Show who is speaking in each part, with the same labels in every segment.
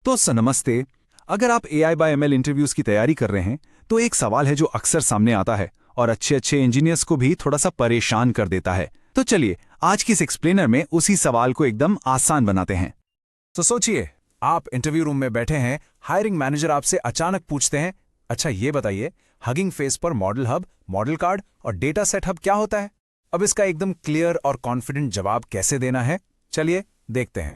Speaker 1: तो नमस्ते। अगर आप एआई बाय एमएल इंटरव्यूज की तैयारी कर रहे हैं तो एक सवाल है जो अक्सर सामने आता है और अच्छे अच्छे इंजीनियर्स को भी थोड़ा सा परेशान कर देता है। तो चलिए आज की इस एक्सप्लेनर में उसी सवाल को एकदम आसान बनाते हैं।
Speaker 2: तो सोचिए, आप इंटरव्यू रूम में बैठे हैं, हायरिंग मैनेजर आपसे अचानक पूछते हैं, अच्छा ये बताइए, हगिंग फेस पर मॉडल हब, मॉडल कार्ड और डेटा सेट हब क्या होता है? अब इसका एकदम क्लियर और कॉन्फिडेंट जवाब कैसे देना है, चलिए देखते हैं।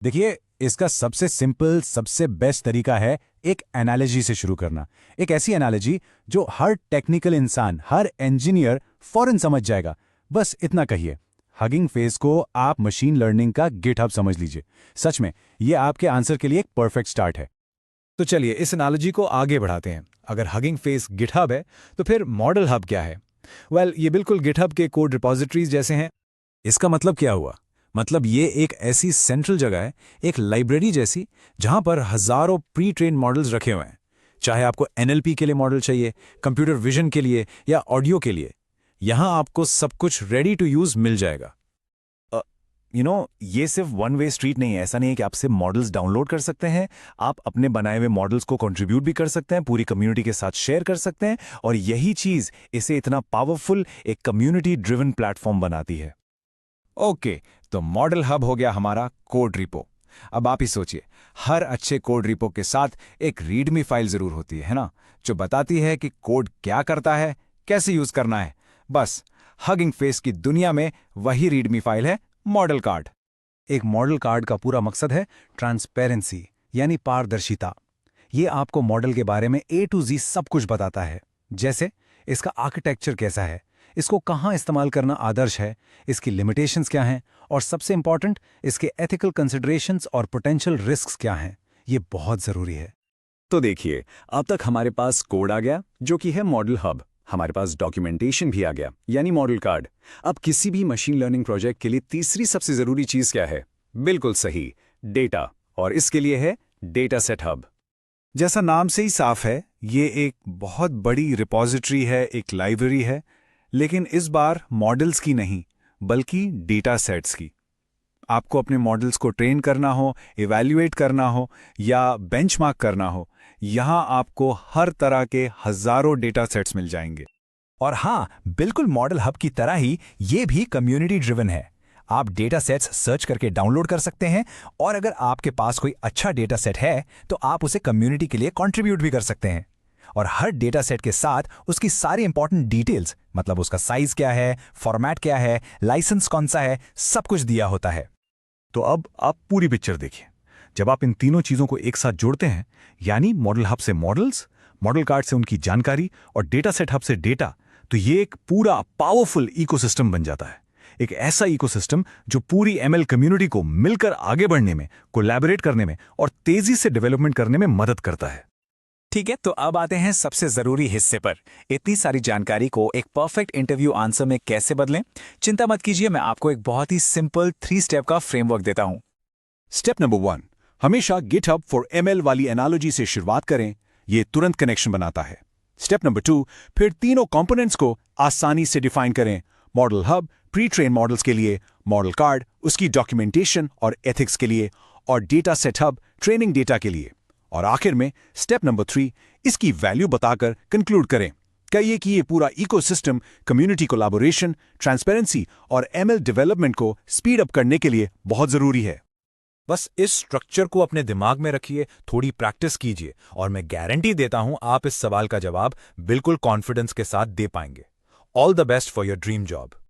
Speaker 3: देखिए, इसका सबसे सिंपल, सबसे बेस्ट तरीका है एक एनालॉजी से शुरू करना। एक ऐसी एनालॉजी जो हर टेक्निकल इंसान, हर इंजीनियर फौरन समझ जाएगा। बस इतना कहिए, हगिंग फेस को आप मशीन लर्निंग का गिटहब समझ लीजिए। सच में, ये आपके आंसर के लिए एक परफेक्ट स्टार्ट है।
Speaker 2: तो चलिए इस एनालॉजी को आगे बढ़ाते हैं। अगर हगिंग फेस गिटहब है, तो फिर मॉडल हब क्या है? ये बिल्कुल गिटहब के कोड रिपॉजिटरीज जैसे हैं।
Speaker 3: इसका मतलब क्या हुआ? मतलब ये एक ऐसी सेंट्रल जगह है, एक लाइब्रेरी जैसी, जहां पर हजारों प्री ट्रेन मॉडल्स रखे हुए हैं। चाहे आपको एनएलपी के लिए मॉडल चाहिए, कंप्यूटर विजन के लिए या ऑडियो के लिए, यहां आपको सब कुछ रेडी टू यूज मिल जाएगा।
Speaker 4: ये सिर्फ वन वे स्ट्रीट नहीं है। ऐसा नहीं है कि आप सिर्फ मॉडल्स डाउनलोड कर सकते हैं, आप अपने बनाए हुए मॉडल्स को कंट्रीब्यूट भी कर सकते हैं, पूरी कम्युनिटी के साथ शेयर कर सकते हैं, और यही चीज इसे इतना पावरफुल एक कम्युनिटी ड्रिवन प्लेटफॉर्म बनाती है।
Speaker 2: ओके, तो मॉडल हब हो गया हमारा कोड रिपो। अब आप ही सोचिए, हर अच्छे कोड रिपो के साथ एक रीडमी फाइल जरूर होती है ना, जो बताती है कि कोड क्या करता है, कैसे यूज करना है। बस हगिंग फेस की दुनिया में वही रीडमी फाइल है मॉडल कार्ड।
Speaker 3: एक मॉडल कार्ड का पूरा मकसद है ट्रांसपेरेंसी, यानी पारदर्शिता। ये आपको मॉडल के बारे में ए टू जी सब कुछ बताता है। जैसे इसका आर्किटेक्चर कैसा है, इसको कहाँ इस्तेमाल करना आदर्श है, इसकी लिमिटेशंस क्या हैं, और सबसे इंपॉर्टेंट, इसके एथिकल कंसिडरेशंस और पोटेंशियल रिस्क्स क्या हैं। ये बहुत जरूरी है।
Speaker 4: तो देखिए, अब तक हमारे पास कोड आ गया जो कि है मॉडल हब, हमारे पास डॉक्यूमेंटेशन भी आ गया यानी मॉडल कार्ड। अब किसी भी मशीन लर्निंग प्रोजेक्ट के लिए तीसरी सबसे जरूरी चीज क्या है? बिल्कुल सही, डेटा। और इसके लिए है डेटा सेट हब।
Speaker 1: जैसा नाम से ही साफ है, ये एक बहुत बड़ी रिपॉजिटरी है, एक लाइब्रेरी है, लेकिन इस बार मॉडल्स की नहीं बल्कि डेटा सेट्स की। आपको अपने मॉडल्स को ट्रेन करना हो, इवैल्यूएट करना हो या बेंचमार्क करना हो, यहाँ आपको हर तरह के हजारों डेटा सेट्स मिल जाएंगे।
Speaker 3: और हाँ, बिल्कुल मॉडल हब की तरह ही ये भी कम्युनिटी ड्रिवन है। आप डेटा सेट्स सर्च करके डाउनलोड कर सकते हैं, और अगर आपके पास कोई अच्छा डेटा सेट है तो आप उसे कम्युनिटी के लिए कंट्रीब्यूट भी कर सकते हैं। और हर डेटा सेट के साथ उसकी सारी इंपॉर्टेंट डिटेल्स, मतलब उसका साइज क्या है, फॉर्मेट क्या है, लाइसेंस कौन सा है, सब कुछ दिया होता है।
Speaker 1: तो अब आप पूरी पिक्चर देखिए। जब आप इन तीनों चीजों को एक साथ जोड़ते हैं, यानी मॉडल हब से मॉडल्स, मॉडल कार्ड से उनकी जानकारी और डेटा सेट हब से डेटा, तो ये एक पूरा पावरफुल इकोसिस्टम बन जाता है। एक ऐसा इकोसिस्टम जो पूरी एमएल कम्युनिटी को मिलकर आगे बढ़ने में, कोलैबोरेट करने में और तेजी से डेवलपमेंट करने में मदद करता है।
Speaker 3: ठीक है, तो अब आते हैं सबसे जरूरी हिस्से पर। इतनी सारी जानकारी को एक परफेक्ट इंटरव्यू आंसर में कैसे बदलें? चिंता मत कीजिए, मैं आपको एक बहुत ही सिंपल 3 स्टेप का फ्रेमवर्क देता हूं।
Speaker 1: स्टेप नंबर 1, हमेशा गिटहब फॉर एमएल वाली एनालॉजी से शुरुआत करें। ये तुरंत कनेक्शन बनाता है। स्टेप नंबर 2, फिर तीनों कंपोनेंट्स को आसानी से डिफाइन करें। Model hub pre train models के लिए, मॉडल कार्ड उसकी डॉक्यूमेंटेशन और एथिक्स के लिए, और data set hub training data के लिए। और आखिर में स्टेप नंबर 3, इसकी वैल्यू बताकर कंक्लूड करें। कहिए कि ये पूरा इकोसिस्टम कम्युनिटी कोलैबोरेशन, ट्रांसपेरेंसी और एमएल डेवलपमेंट को स्पीड अप करने के लिए बहुत जरूरी है।
Speaker 3: बस इस स्ट्रक्चर को अपने दिमाग में रखिए, थोड़ी प्रैक्टिस कीजिए, और मैं गारंटी देता हूं आप इस सवाल का जवाब बिल्कुल कॉन्फिडेंस के साथ दे पाएंगे। All the best for your dream job.